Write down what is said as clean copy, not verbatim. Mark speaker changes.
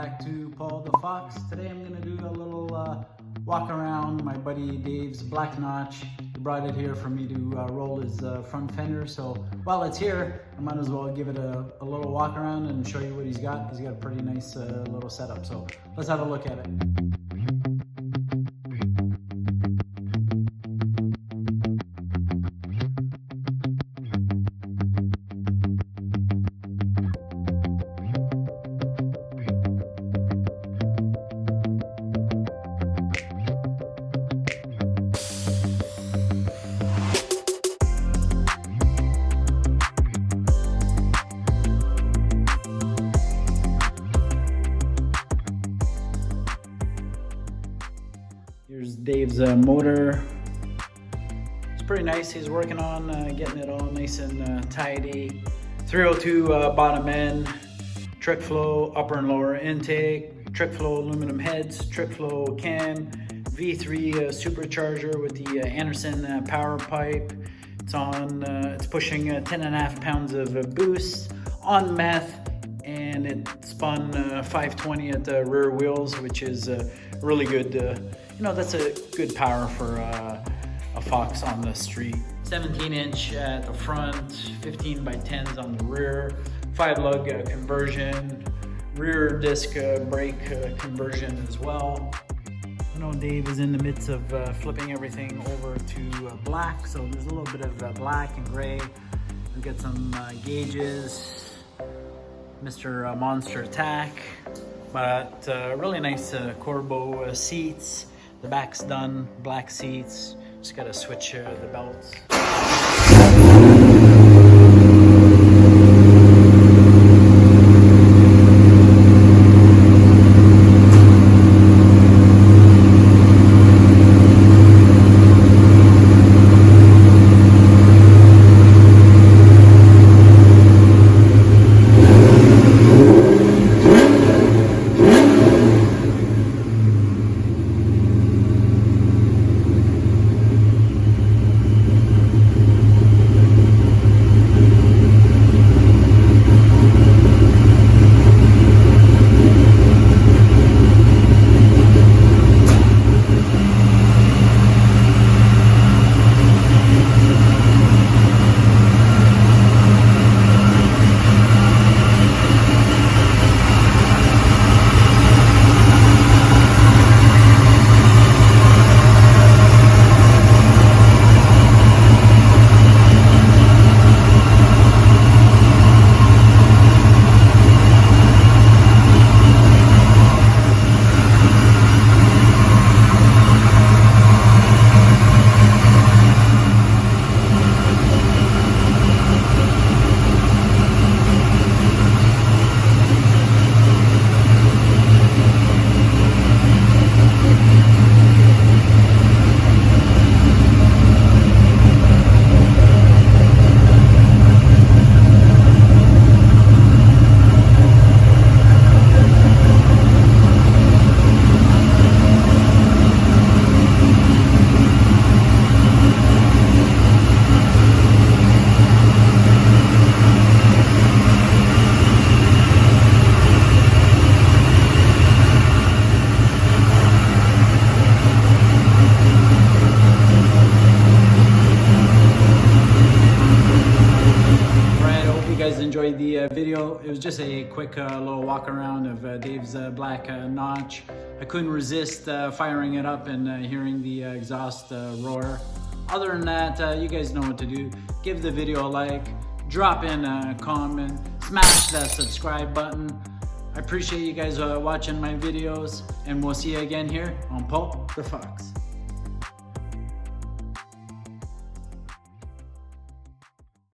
Speaker 1: back to Paul the Fox. Today I'm going to do a little walk around my buddy Dave's black notch. He brought it here for me to roll his front fender, so while it's here I might as well give it a little walk around and show you what he's got. He's got a pretty nice little setup, so let's have a look at it. Here's Dave's motor. It's pretty nice. He's working on getting it all nice and tidy. 302 bottom end, trick flow upper and lower intake, trick flow aluminum heads, trick flow cam, V3 supercharger with the Anderson power pipe. It's on. It's pushing 10.5 pounds of boost on meth, and it spun 520 at the rear wheels, which is really good. You know, that's a good power for a Fox on the street. 17-inch at the front, 15 by 10s on the rear, 5-lug conversion, rear disc brake conversion as well. I know Dave is in the midst of flipping everything over to black, so there's a little bit of black and gray. We've got some gauges, Mr. Monster Attack, but really nice Corbeau seats. The back's done, black seats. Just gotta switch the belts. Enjoyed the video. It was just a quick little walk around of Dave's black notch. I couldn't resist firing it up and hearing the exhaust roar. Other than that, you guys know what to do. Give the video a like, drop in a comment, smash that subscribe button. I appreciate you guys watching my videos, and we'll see you again here on Paul the Fox.